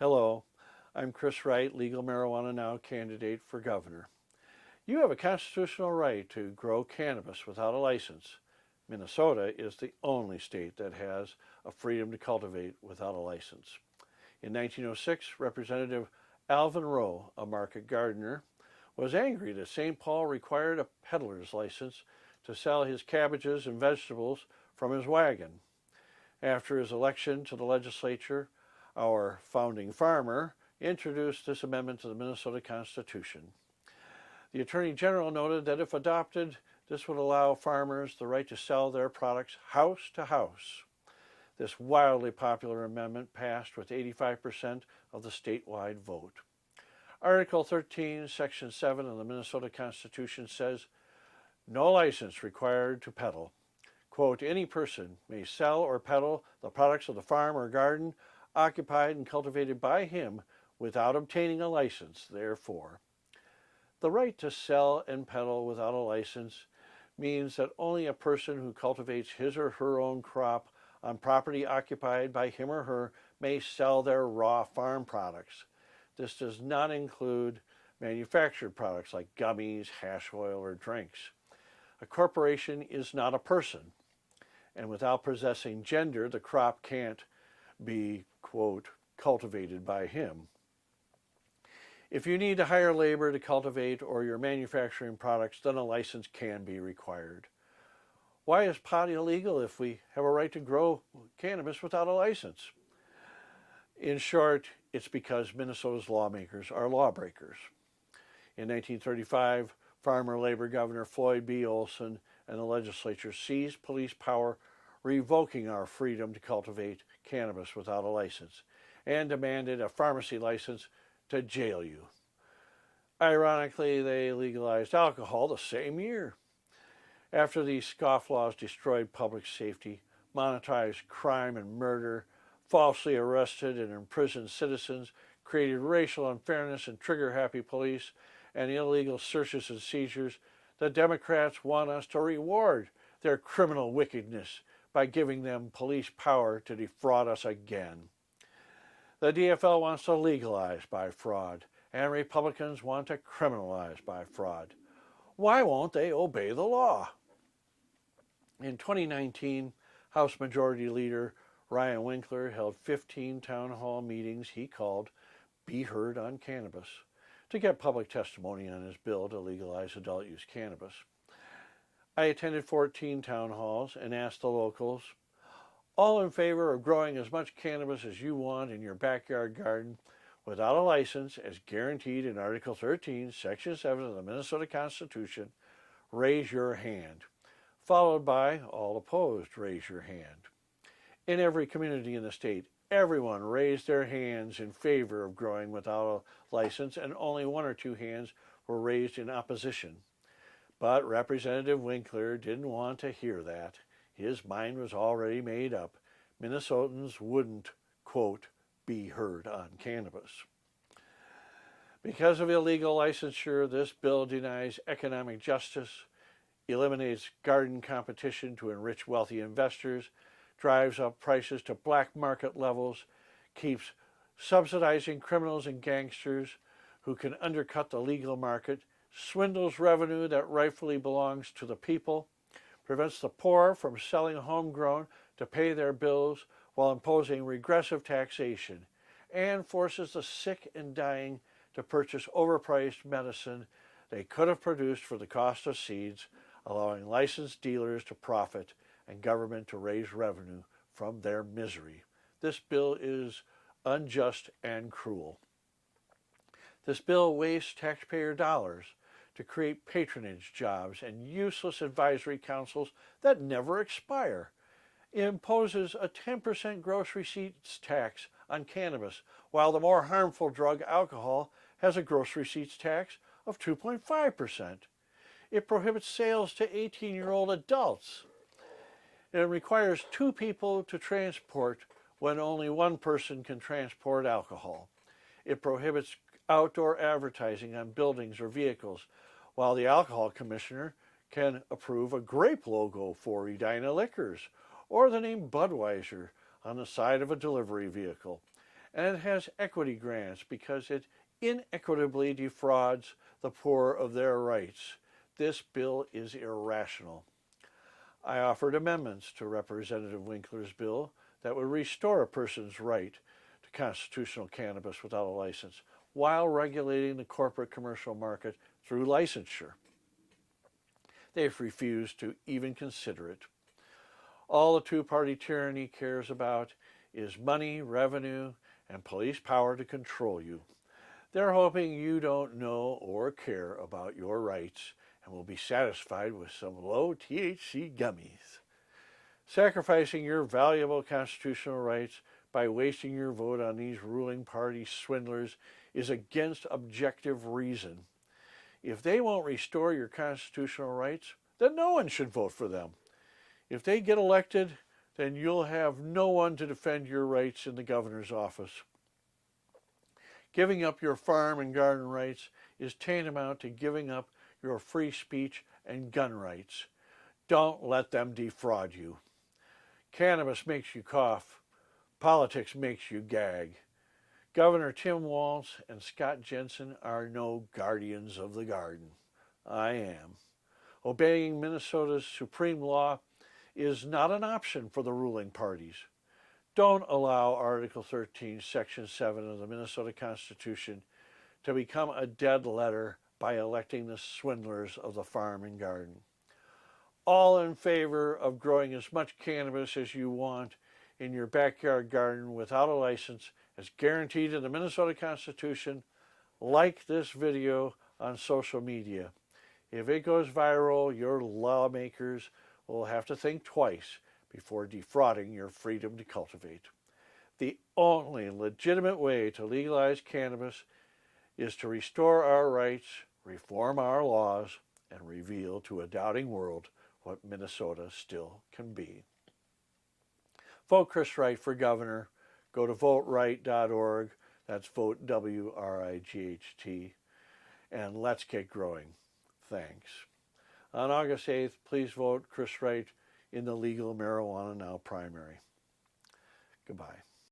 Hello, I'm Chris Wright, Legal Marijuana Now candidate for governor. You have a constitutional right to grow cannabis without a license. Minnesota is the only state that has a freedom to cultivate without a license. In 1906, Representative Alvin Rowe, a market gardener, was angry that St. Paul required a peddler's license to sell his cabbages and vegetables from his wagon. After his election to the legislature, our founding farmer introduced this amendment to the Minnesota Constitution. The Attorney General noted that if adopted, this would allow farmers the right to sell their products house to house. This wildly popular amendment passed with 85% of the statewide vote. Article 13, Section 7 of the Minnesota Constitution says, "No license required to peddle. Quote, any person may sell or peddle the products of the farm or garden occupied and cultivated by him without obtaining a license therefor." The right to sell and peddle without a license means that only a person who cultivates his or her own crop on property occupied by him or her may sell their raw farm products. This does not include manufactured products like gummies, hash oil, or drinks. A corporation is not a person, and without possessing gender, the crop can't be, quote, cultivated by him. If you need to hire labor to cultivate or you're manufacturing products, then a license can be required. Why is pot illegal if we have a right to grow cannabis without a license? In short, it's because Minnesota's lawmakers are lawbreakers. In 1935, Farmer Labor Governor Floyd B. Olson and the legislature seized police power, revoking our freedom to cultivate cannabis without a license, and demanded a pharmacy license to jail you. Ironically, they legalized alcohol the same year. After these scofflaws destroyed public safety, monetized crime and murder, falsely arrested and imprisoned citizens, created racial unfairness and trigger-happy police, and illegal searches and seizures, the Democrats want us to reward their criminal wickedness by giving them police power to defraud us again. The DFL wants to legalize by fraud, and Republicans want to criminalize by fraud. Why won't they obey the law? In 2019, House Majority Leader Ryan Winkler held 15 town hall meetings he called Be Heard on Cannabis to get public testimony on his bill to legalize adult use cannabis. I attended 14 town halls and asked the locals, all in favor of growing as much cannabis as you want in your backyard garden without a license as guaranteed in Article 13, Section 7 of the Minnesota Constitution, raise your hand, followed by all opposed, raise your hand. In every community in the state, everyone raised their hands in favor of growing without a license, and only one or two hands were raised in opposition. But Representative Winkler didn't want to hear that. His mind was already made up. Minnesotans wouldn't, quote, be heard on cannabis. Because of illegal licensure, this bill denies economic justice, eliminates garden competition to enrich wealthy investors, drives up prices to black market levels, keeps subsidizing criminals and gangsters who can undercut the legal market, swindles revenue that rightfully belongs to the people, prevents the poor from selling homegrown to pay their bills while imposing regressive taxation, and forces the sick and dying to purchase overpriced medicine they could have produced for the cost of seeds, allowing licensed dealers to profit and government to raise revenue from their misery. This bill is unjust and cruel. This bill wastes taxpayer dollars to create patronage jobs and useless advisory councils that never expire. It imposes a 10% gross receipts tax on cannabis, while the more harmful drug alcohol has a gross receipts tax of 2.5%. It prohibits sales to 18-year-old adults. It requires 2 people to transport when only 1 person can transport alcohol. It prohibits outdoor advertising on buildings or vehicles, while the alcohol commissioner can approve a grape logo for Edina Liquors or the name Budweiser on the side of a delivery vehicle. and it has equity grants because it inequitably defrauds the poor of their rights. This bill is irrational. I offered amendments to Representative Winkler's bill that would restore a person's right to constitutional cannabis without a license while regulating the corporate commercial market through licensure. They've refused to even consider it. All the two-party tyranny cares about is money, revenue, and police power to control you. They're hoping you don't know or care about your rights and will be satisfied with some low THC gummies. Sacrificing your valuable constitutional rights by wasting your vote on these ruling party swindlers is against objective reason. If they won't restore your constitutional rights, then no one should vote for them. If they get elected, then you'll have no one to defend your rights in the governor's office. Giving up your farm and garden rights is tantamount to giving up your free speech and gun rights. Don't let them defraud you. Cannabis makes you cough. Politics makes you gag. Governor Tim Walz and Scott Jensen are no guardians of the garden. I am. Obeying Minnesota's supreme law is not an option for the ruling parties. Don't allow Article 13, Section 7 of the Minnesota Constitution to become a dead letter by electing the swindlers of the farm and garden. All in favor of growing as much cannabis as you want in your backyard garden without a license as guaranteed in the Minnesota Constitution, like this video on social media. If it goes viral, your lawmakers will have to think twice before defrauding your freedom to cultivate. The only legitimate way to legalize cannabis is to restore our rights, reform our laws, and reveal to a doubting world what Minnesota still can be. Vote Chris Wright for governor. Go to voteright.org. That's vote WRIGHT. And let's get growing. Thanks. On August 8th, please vote Chris Wright in the Legal Marijuana Now primary. Goodbye.